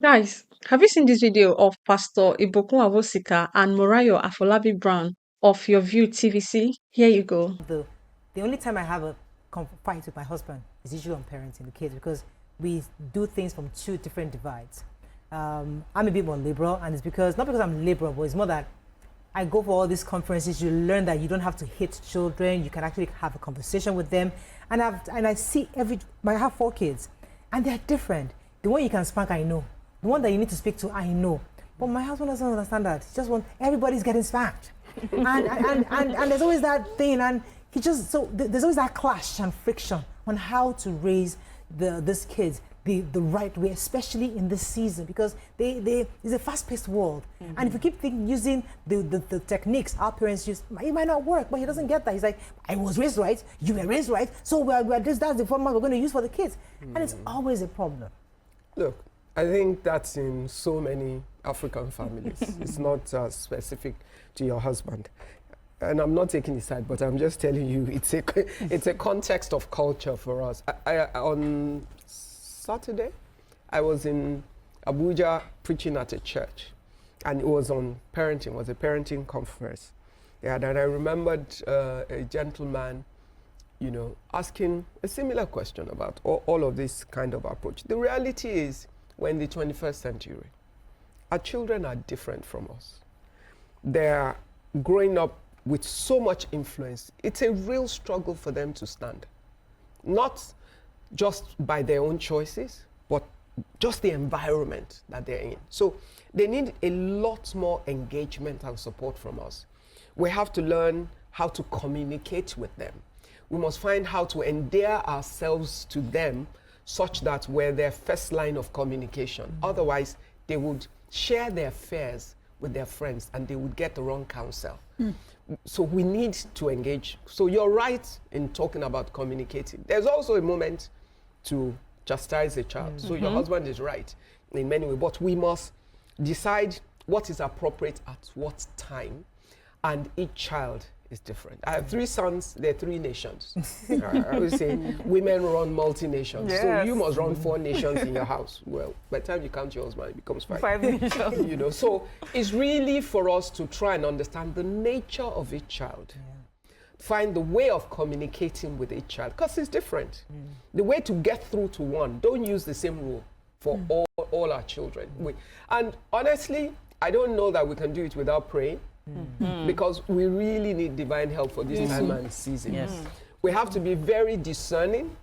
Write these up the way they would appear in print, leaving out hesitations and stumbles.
Guys, have you seen this video of Pastor Ibokun Awosika and Morayo Afolabi Brown of Your View TVC? Here you go. The only time I have a fight with my husband is usually on parenting the kids, because we do things from two different divides. I'm a bit more liberal, and it's not because I'm liberal, but it's more that I go for all these conferences. You learn that you don't have to hit children. You can actually have a conversation with them. And I see I have 4 kids, and they're different. The one you can spank, I know. The one that you need to speak to, I know. But my husband doesn't understand that. He just wants everybody's getting spanked, and there's always that thing, and there's always that clash and friction on how to raise these kids the right way, especially in this season, because it's a fast-paced world. And if you keep using the techniques our parents use, it might not work. But he doesn't get that. He's like, I was raised right, you were raised right, so that's the format we're going to use for the kids. And it's always a problem. Look, I think that's in so many African families. It's not specific to your husband. And I'm not taking his side, but I'm just telling you, it's a context of culture for us. On Saturday, I was in Abuja preaching at a church, and it was on parenting. It was a parenting conference. Yeah, and I remembered a gentleman, asking a similar question about all of this kind of approach. The reality is, we're in the 21st century. Our children are different from us. They're growing up with so much influence. It's a real struggle for them to stand. Not just by their own choices, but just the environment that they're in. So they need a lot more engagement and support from us. We have to learn how to communicate with them. We must find how to endear ourselves to them such that we're their first line of communication. Otherwise, they would share their fears with their friends and they would get the wrong counsel. So we need to engage. So you're right in talking about communicating. There's also a moment to chastise a child. So your husband is right in many ways, but we must decide what is appropriate at what time, and each child is different. I have 3 sons, they're 3 nations. I would say women run multi-nations. Yes. So you must run 4 nations in your house. Well, by the time you count your husband, it becomes 5 nations. So it's really for us to try and understand the nature of each child. Find the way of communicating with each child, because it's different. The way to get through to one, don't use the same rule for all our children. And honestly, I don't know that we can do it without praying. Because we really need divine help for this time and season. We have to be very discerning,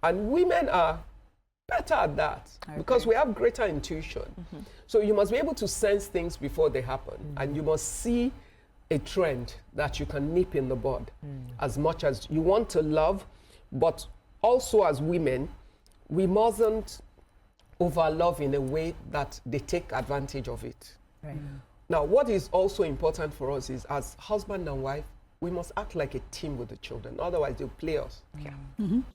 and women are better at that because we have greater intuition. So you must be able to sense things before they happen, and you must see a trend that you can nip in the bud as much as you want to love. But also as women, we mustn't overlove in a way that they take advantage of it. Now, what is also important for us is, as husband and wife, we must act like a team with the children. Otherwise, they'll play us.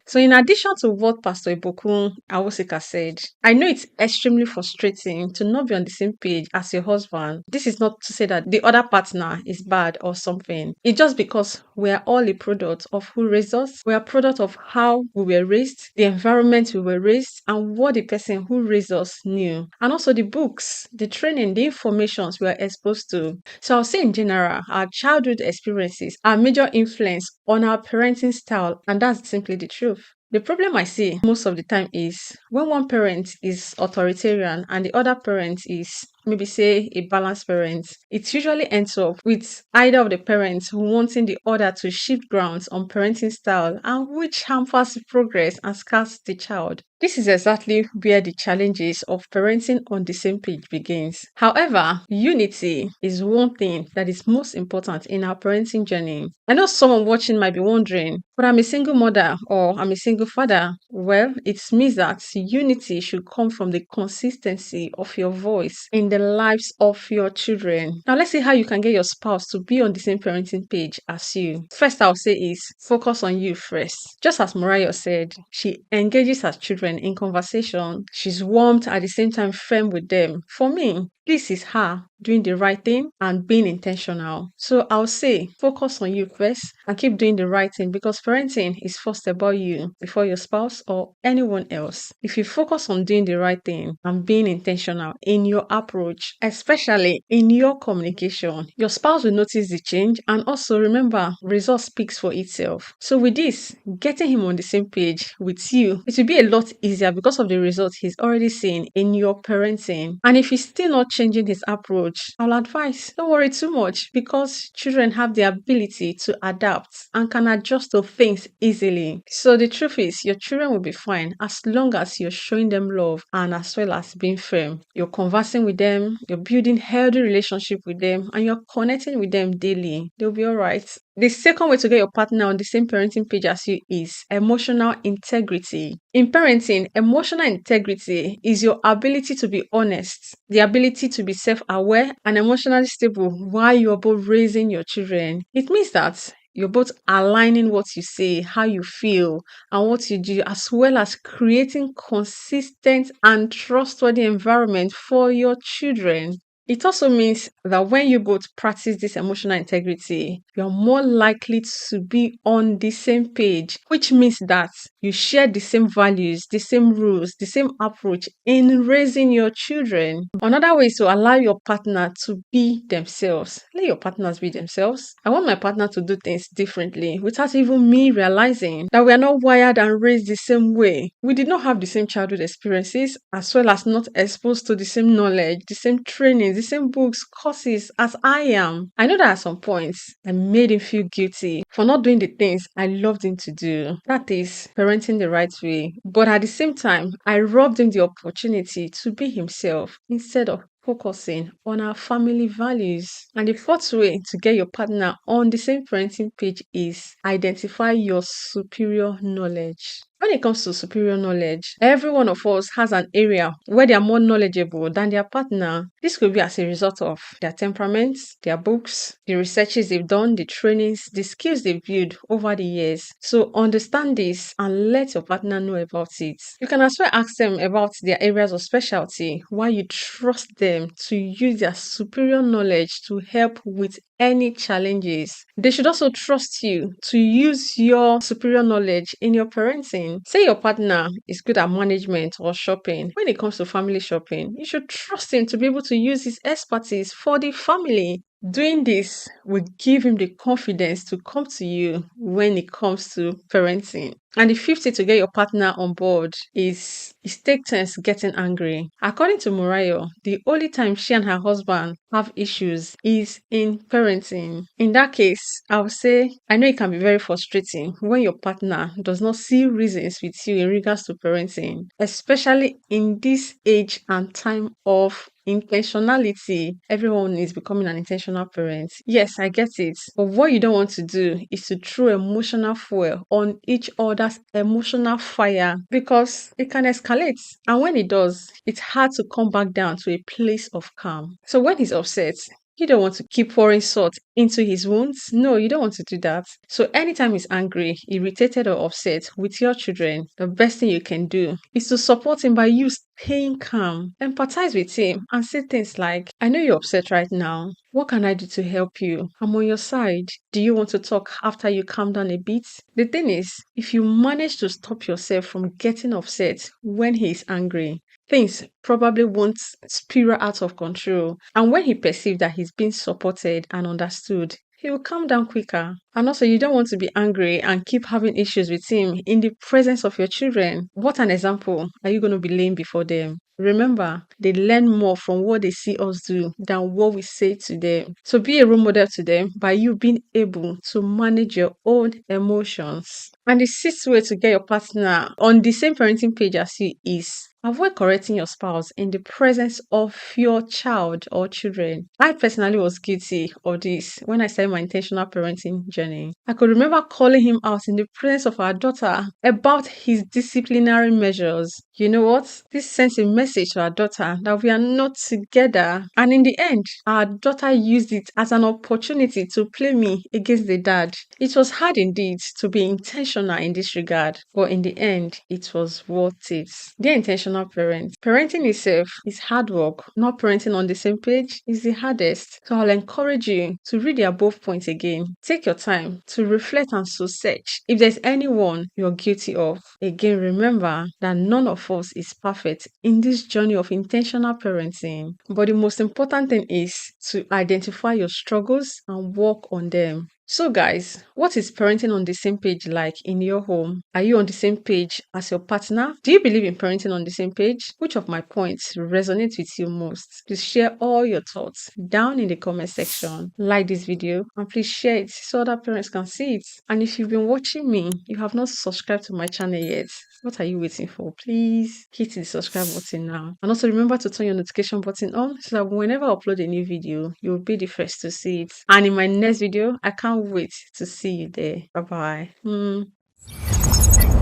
So in addition to what Pastor Ibokun Awosika said, I know it's extremely frustrating to not be on the same page as your husband. This is not to say that the other partner is bad or something. It's just because we are all a product of who raised us. We are a product of how we were raised, the environment we were raised, and what the person who raised us knew. And also the books, the training, the informations we are exposed to. So I'll say in general, our childhood experiences are a major influence on our parenting style, and that's simply the truth. The problem I see most of the time is when one parent is authoritarian and the other parent is maybe say a balanced parent, it usually ends up with either of the parents wanting the other to shift grounds on parenting style, and which hampers progress and scars the child. This is exactly where the challenges of parenting on the same page begins. However, unity is one thing that is most important in our parenting journey. I know someone watching might be wondering, but I'm a single mother or I'm a single father. Well, it means that unity should come from the consistency of your voice in the lives of your children. Now, let's see how you can get your spouse to be on the same parenting page as you. First, I'll say is focus on you first. Just as Mariah said, she engages her children in conversation. She's warm at the same time firm with them. For me, This is her doing the right thing and being intentional. So I'll say focus on you first and keep doing the right thing, because parenting is first about you before your spouse or anyone else. If you focus on doing the right thing and being intentional in your approach, especially in your communication, your spouse will notice the change. And also remember, result speaks for itself. So with this, getting him on the same page with you, it will be a lot easier because of the results he's already seen in your parenting. And if he's still not changing his approach, I'll advise don't worry too much, because children have the ability to adapt and can adjust to things easily. So the truth is, your children will be fine as long as you're showing them love and as well as being firm. You're conversing with them, you're building healthy relationship with them, and you're connecting with them daily. They'll be all right. The second way to get your partner on the same parenting page as you is emotional integrity. In parenting, emotional integrity is your ability to be honest, the ability to be self-aware and emotionally stable while you're both raising your children. It means that you're both aligning what you say, how you feel, and what you do, as well as creating consistent and trustworthy environment for your children. It also means that when you both practice this emotional integrity, you're more likely to be on the same page, which means that you share the same values, the same rules, the same approach in raising your children. Another way is to allow your partner to be themselves. Let your partners be themselves. I want my partner to do things differently without even me realizing that we are not wired and raised the same way. We did not have the same childhood experiences, as well as not exposed to the same knowledge, the same training, the same books, courses as I am. I know that at some points I made him feel guilty for not doing the things I loved him to do. That is parenting the right way. But at the same time, I robbed him the opportunity to be himself instead of focusing on our family values. And the fourth way to get your partner on the same parenting page is identify your superior knowledge. When it comes to superior knowledge, every one of us has an area where they are more knowledgeable than their partner. This could be as a result of their temperaments, their books, the researches they've done, the trainings, the skills they've built over the years. So understand this and let your partner know about it. You can as well ask them about their areas of specialty, why you trust them to use their superior knowledge to help with any challenges. They should also trust you to use your superior knowledge in your parenting. Say your partner is good at management or shopping. When it comes to family shopping, you should trust him to be able to use his expertise for the family. Doing this will give him the confidence to come to you when it comes to parenting. And the fifth way to get your partner on board is take turns getting angry. According to Murayo, the only time she and her husband have issues is in parenting. In that case, I would say, I know it can be very frustrating when your partner does not see reasons with you in regards to parenting, especially in this age and time of intentionality. Everyone is becoming an intentional parent. Yes, I get it. But what you don't want to do is to throw emotional fuel on each other's emotional fire, because it can escalate. And when it does, it's hard to come back down to a place of calm. So when he's upset, you don't want to keep pouring salt into his wounds. No, you don't want to do that. So anytime he's angry, irritated, or upset with your children, the best thing you can do is to support him by you staying calm. Empathize with him and say things like, I know you're upset right now. What can I do to help you? I'm on your side. Do you want to talk after you calm down a bit? The thing is, if you manage to stop yourself from getting upset when he is angry, things probably won't spiral out of control. And when he perceives that he's being supported and understood, he will calm down quicker. And also, you don't want to be angry and keep having issues with him in the presence of your children. What an example are you going to be laying before them? Remember, they learn more from what they see us do than what we say to them. So be a role model to them by you being able to manage your own emotions. And the sixth way to get your partner on the same parenting page as you is avoid correcting your spouse in the presence of your child or children. I personally was guilty of this when I started my intentional parenting journey. I could remember calling him out in the presence of our daughter about his disciplinary measures. You know what? This sends a message to our daughter that we are not together. And in the end, our daughter used it as an opportunity to play me against the dad. It was hard indeed to be intentional intentional in this regard, but in the end, it was worth it. Dear intentional parents, parenting itself is hard work. Not parenting on the same page is the hardest. So I'll encourage you to read the above points again. Take your time to reflect and to search if there's anyone you're guilty of. Again, remember that none of us is perfect in this journey of intentional parenting. But the most important thing is to identify your struggles and work on them. So guys, what is parenting on the same page like in your home? Are you on the same page as your partner? Do you believe in parenting on the same page? Which of my points resonate with you most? Please share all your thoughts down in the comment section. Like this video and please share it so other parents can see it. And if you've been watching me, you have not subscribed to my channel yet, what are you waiting for? Please hit the subscribe button now. And also remember to turn your notification button on so that whenever I upload a new video, you'll be the first to see it. And in my next video, I can't wait to see you there. Bye bye.